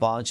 5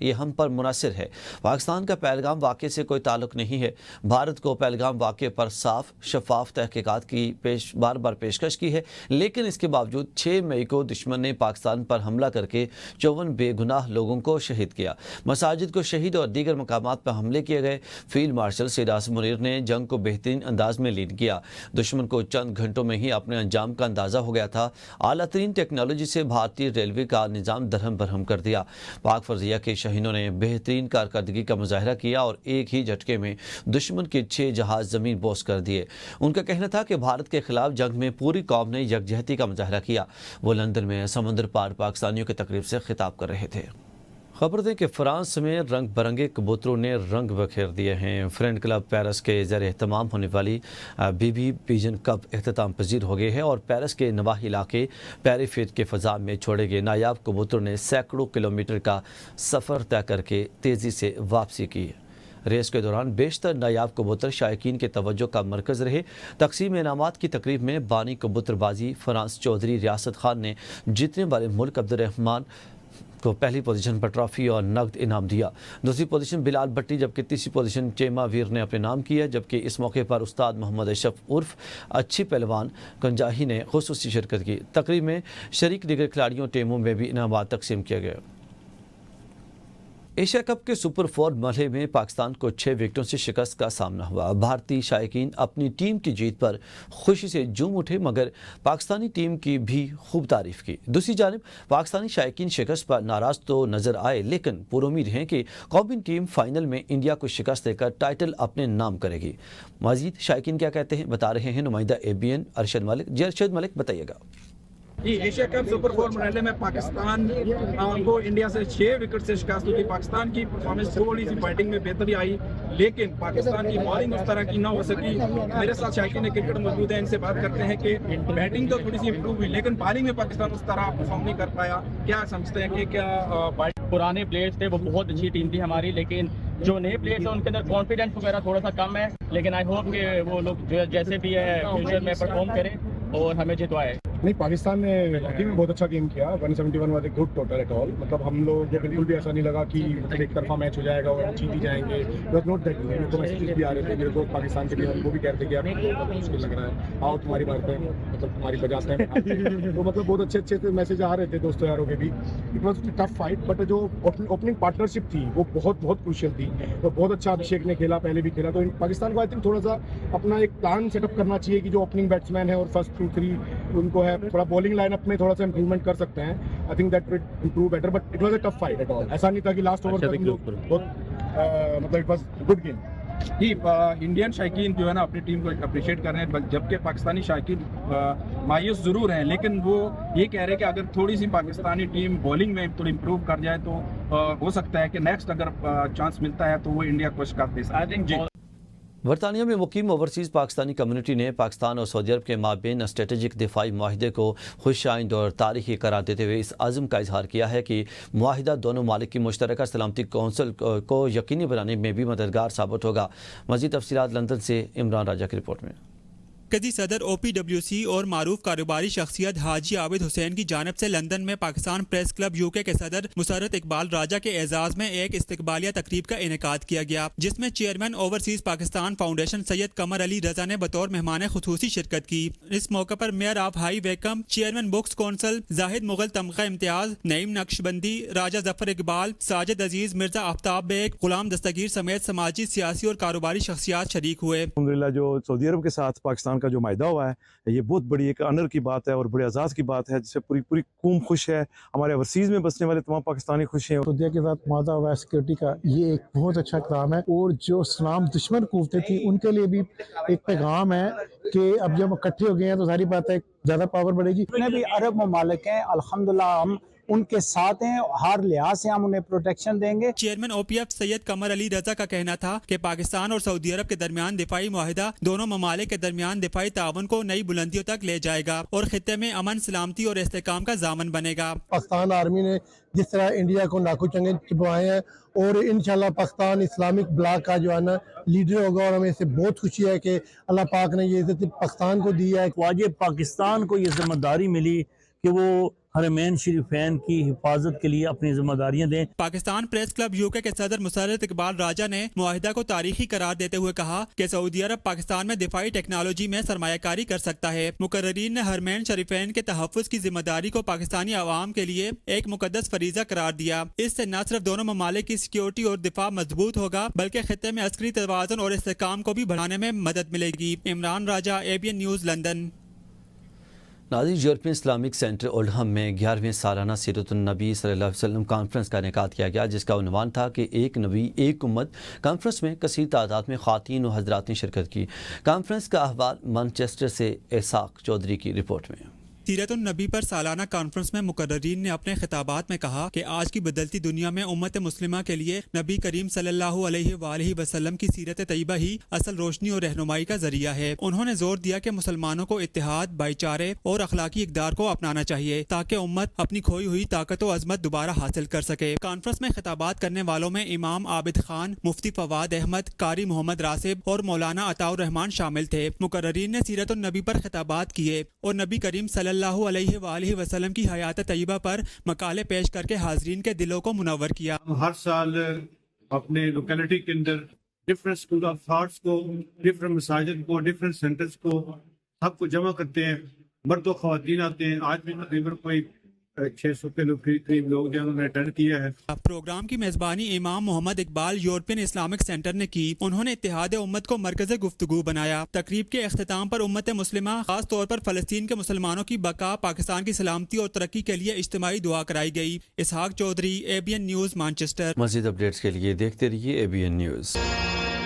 یہ ہم پر منحصر ہے۔ پاکستان کا پہلگام واقعے سے کوئی تعلق نہیں ہے۔ بھارت کو پہلگام واقعے پر صاف شفاف تحقیقات کی بار بار پیشکش کی ہے، لیکن اس کے باوجود 6 مئی کو دشمن نے پاکستان پر حملہ کر کے 54 بے گناہ لوگوں کو شہید کیا۔ مساجد کو شہید اور دیگر مقامات پر حملے کیے گئے۔ فیلڈ مارشل سید عاصم منیر نے جنگ کو بہترین انداز میں لیڈ کیا۔ دشمن کو چند گھنٹوں میں ہی اپنے انجام کا اندازہ ہو گیا تھا۔ اعلیٰ ترین ٹیکنالوجی سے بھارتی ریلوے کا نظام درہم برہم کر دیا۔ پاک فرضیہ کے شاہینوں نے بہترین کارکردگی کا مظاہرہ کیا اور ایک ہی جھٹکے میں دشمن کے 6 جہاز زمین بوس کر دیے۔ ان کا کہنا تھا کہ بھارت کے خلاف جنگ میں پوری قوم نے یکجہتی کا مظاہرہ کیا۔ وہ لندن میں سمندر پار پاکستانیوں کی تقریب سے خطاب کر رہے تھے۔ خبر دیں کہ فرانس میں رنگ برنگے کبوتروں نے رنگ بکھیر دیے ہیں۔ فرینڈ کلب پیرس کے زیر اہتمام ہونے والی بی بی پیجن کپ اختتام پذیر ہو گئے ہیں اور پیرس کے نواحی علاقے پیری فیٹ کے فضا میں چھوڑے گئے نایاب کبوتروں نے سینکڑوں کلومیٹر کا سفر طے کر کے تیزی سے واپسی کی۔ ریس کے دوران بیشتر نایاب کبوتر شائقین کے توجہ کا مرکز رہے۔ تقسیم انعامات کی تقریب میں بانی کبوتر بازی فرانس چودھری ریاست خان نے جیتنے والے ملک عبدالرحمان کو پہلی پوزیشن پر ٹرافی اور نقد انعام دیا۔ دوسری پوزیشن بلال بھٹی جبکہ تیسری پوزیشن چیما ویر نے اپنے نام کیا، جبکہ اس موقع پر استاد محمد اشرف عرف اچھی پہلوان کنجاہی نے خصوصی شرکت کی۔ تقریب میں شریک دیگر کھلاڑیوں ٹیموں میں بھی انعامات تقسیم کیے گئے۔ ایشیا کپ کے سپر 4 مرحلے میں پاکستان کو 6 وکٹوں سے شکست کا سامنا ہوا۔ بھارتی شائقین اپنی ٹیم کی جیت پر خوشی سے جھوم اٹھے مگر پاکستانی ٹیم کی بھی خوب تعریف کی۔ دوسری جانب پاکستانی شائقین شکست پر ناراض تو نظر آئے لیکن پر امید ہیں کہ قومی ٹیم فائنل میں انڈیا کو شکست دے کر ٹائٹل اپنے نام کرے گی۔ مزید شائقین کیا کہتے ہیں بتا رہے ہیں نمائندہ ABN ارشد ملک۔ ارشد ملک بتائیے گا۔ ایشیا کپ سپر 4 مرحلے میں پاکستان کو انڈیا سے 6 وکٹ سے شکست ہوئی۔ پاکستان کی پرفارمنس تھوڑی سی بیٹنگ میں بہتری آئی لیکن پاکستان کی بالنگ اس طرح کی نہ ہو سکی۔ میرے ساتھ شائقین کرکٹ موجود ہیں، ان سے بات کرتے ہیں کہ بیٹنگ تو تھوڑی سی امپروو ہوئی لیکن بالنگ میں پاکستان اس طرح پرفارم نہیں کر پایا۔ کیا سمجھتے ہیں کہ کیا پرانے پلیئرز تھے وہ بہت اچھی ٹیم تھی ہماری، لیکن جو نئے پلیئرز ہیں ان کے اندر کانفیڈنس وغیرہ تھوڑا سا کم ہے، لیکن آئی ہوپ کہ وہ لوگ جو جیسے بھی ہے فیوچر میں پرفارم کریں اور ہمیں جتوائے۔ نہیں، پاکستان نے واقعی میں بہت اچھا گیم کیا۔ 171 was a good total at all. مطلب ہم لوگ کو بالکل بھی ایسا نہیں لگا کہ ایک طرفہ میچ ہو جائے گا اور ہم جیت ہی جائیں گے۔ نوٹ دیٹ میرے کو میسیجز بھی آ رہے تھے میرے کو پاکستان کے لیے، وہ بھی کہہ رہے تھے کہ آپ مشکل لگ رہا ہے، آؤ تمہاری بات ہے، مطلب تمہاری وجہ سے تو مطلب بہت اچھے اچھے میسیج آ رہے تھے دوستوں یاروں کے بھی۔ It was tough fight but جو اوپننگ پارٹنرشپ تھی وہ بہت کروشل تھی اور بہت اچھا ابھیشیک نے کھیلا، پہلے بھی کھیلا۔ تو پاکستان کو آئی تھنک تھوڑا سا اپنا ایک پلان سیٹ اپ کرنا چاہیے کہ جو اوپننگ بیٹسمین ہے اور فرسٹ 2-3 ان کو ہے تھوڑا بولنگ لائن اپ میں تھوڑا سا امپروومنٹ کر سکتے ہیں۔ I think that will improve better but it was a tough fight at all. ایسا نہیں تھا کہ لاسٹ اوور تک بہت مطلب اٹ واز گڈ گیم۔ جی، انڈین شائقین جو ہے نا اپنی ٹیم کو اپریشیٹ کر رہے ہیں جبکہ پاکستانی شائقین مایوس ضرور ہیں لیکن وہ یہ کہہ رہے ہیں کہ اگر تھوڑی سی پاکستانی ٹیم بولنگ میں تھوڑی امپروو کر جائے تو ہو سکتا ہے کہ نیکسٹ اگر چانس ملتا ہے تو وہ انڈیا کو شکست دے سکتے ہیں۔ برطانیہ میں مقیم اوورسیز پاکستانی کمیونٹی نے پاکستان اور سعودی عرب کے مابین اسٹریٹجک دفاعی معاہدے کو خوش آئند اور تاریخی قرار دیتے ہوئے اس عزم کا اظہار کیا ہے کہ معاہدہ دونوں ممالک کی مشترکہ سلامتی کونسل کو یقینی بنانے میں بھی مددگار ثابت ہوگا۔ مزید تفصیلات لندن سے عمران راجہ کی رپورٹ میں۔ مرکزی صدر OPWC اور معروف کاروباری شخصیت حاجی عابد حسین کی جانب سے لندن میں پاکستان پریس کلب UK کے صدر مسرت اقبال راجہ کے اعزاز میں ایک استقبالیہ تقریب کا انعقاد کیا گیا جس میں chairman overseas Pakistan foundation Syed Qamar Ali Raza نے بطور مہمان خصوصی شرکت کی۔ اس موقع پر mayor of High Wycombe, chairman Bucks council Zahid Mughal Tamgha Imtiaz, Naeem Naqshbandi, Raja Zafar Iqbal, Sajid Aziz, Mirza Aftab Baig, Ghulam Dastgir سمیت سماجی، سیاسی اور کاروباری شخصیات شریک ہوئے۔ الحمدللہ جو سعودی عرب کے ساتھ پاکستان کا جو معاہدہ ہوا ہے یہ بہت بڑی ایک آنر کی بات ہے اور بڑے اعزاز کی بات ہے جس سے پوری قوم خوش ہے، ہمارے اوورسیز میں بسنے والے تمام پاکستانی خوش ہیں۔ سعودیہ کے ساتھ معاہدہ ہوا ہے سیکورٹی کا، یہ ایک بہت اچھا کام ہے اور جو اسلام دشمن قوتیں تھیں ان کے لیے بھی ایک پیغام ہے کہ اب جب اکٹھے ہو گئے ہیں تو ظاہری بات ہے زیادہ پاور بڑھے گی۔ جتنے بھی عرب ممالک ہیں الحمدللہ ہم ان کے ساتھ ہیں، ہر لحاظ سے ہم انہیں پروٹیکشن دیں گے۔ چیئرمین OPF سید قمر علی رضا کا کہنا تھا کہ پاکستان اور سعودی عرب کے درمیان دفاعی معاہدہ دونوں ممالک کے درمیان دفاعی تعاون کو نئی بلندیوں تک لے جائے گا اور خطے میں امن، سلامتی اور استحکام کا ضامن بنے گا۔ پاکستان آرمی نے جس طرح انڈیا کو ناکو چنگے چبوائے ہیں اور انشاءاللہ پاکستان اسلامک بلاک کا جو ہے نا لیڈر ہوگا اور ہمیں اس سے بہت خوشی ہے کہ اللہ پاک نے یہ عزت پاکستان کو دی ہے۔ واجب پاکستان کو یہ ذمہ داری ملی کہ وہ حرمین شریفین کی حفاظت کے لیے اپنی ذمہ داریاں دیں۔ پاکستان پریس کلب یوکے کے صدر مسرت اقبال راجہ نے معاہدہ کو تاریخی قرار دیتے ہوئے کہا کہ سعودی عرب پاکستان میں دفاعی ٹیکنالوجی میں سرمایہ کاری کر سکتا ہے۔ مقررین نے حرمین شریفین کے تحفظ کی ذمہ داری کو پاکستانی عوام کے لیے ایک مقدس فریضہ قرار دیا۔ اس سے نہ صرف دونوں ممالک کی سیکیورٹی اور دفاع مضبوط ہوگا بلکہ خطے میں عسکری توازن اور استحکام کو بھی بڑھانے میں مدد ملے گی۔ عمران راجہ، ABN نیوز، لندن۔ ناظرین، یورپین اسلامک سینٹر اولڈہم میں 11ویں سالانہ سیرت النبی صلی اللہ علیہ وسلم کانفرنس کا انعقاد کیا گیا، جس کا عنوان تھا کہ ایک نبی ایک امت۔ کانفرنس میں کثیر تعداد میں خواتین و حضرات نے شرکت کی۔ کانفرنس کا احوال مانچسٹر سے اسحاق چودھری کی رپورٹ میں۔ سیرت النبی پر سالانہ کانفرنس میں مقررین نے اپنے خطابات میں کہا کہ آج کی بدلتی دنیا میں امت مسلمہ کے لیے نبی کریم صلی اللہ علیہ وآلہ وسلم کی سیرت طیبہ ہی اصل روشنی اور رہنمائی کا ذریعہ ہے۔ انہوں نے زور دیا کہ مسلمانوں کو اتحاد، بھائی چارے اور اخلاقی اقدار کو اپنانا چاہیے تاکہ امت اپنی کھوئی ہوئی طاقت و عظمت دوبارہ حاصل کر سکے۔ کانفرنس میں خطابات کرنے والوں میں امام عابد خان، مفتی فواد احمد، قاری محمد راسب اور مولانا عطاء الرحمان شامل تھے۔ مقررین نے سیرت النبی پر خطابات کیے اور نبی کریم صلی اللہ علیہ وآلہ وسلم کی حیات طیبہ پر مقالے پیش کر کے حاضرین کے دلوں کو منور کیا۔ ہم ہر سال اپنے لوکیلٹی کے اندر ڈفرینٹ اسکول آف تھاٹس کو، ڈفرینٹ مساجد کو، ڈفرینٹ سینٹرز کو سب کو جمع کرتے ہیں۔ مرد و خواتین آتے ہیں۔ آج بھی تقریباً کوئی 600 کے قریب لوگ جو انہوں نے اٹینڈ کیا ہے۔ پروگرام کی میزبانی امام محمد اقبال یورپین اسلامک سینٹر نے کی۔ انہوں نے اتحاد امت کو مرکز گفتگو بنایا۔ تقریب کے اختتام پر امت مسلمہ، خاص طور پر فلسطین کے مسلمانوں کی بقا، پاکستان کی سلامتی اور ترقی کے لیے اجتماعی دعا کرائی گئی۔ اسحاق چودھری، ABN نیوز، مانچسٹر۔ مزید اپڈیٹس کے لیے دیکھتے رہیے ABN نیوز۔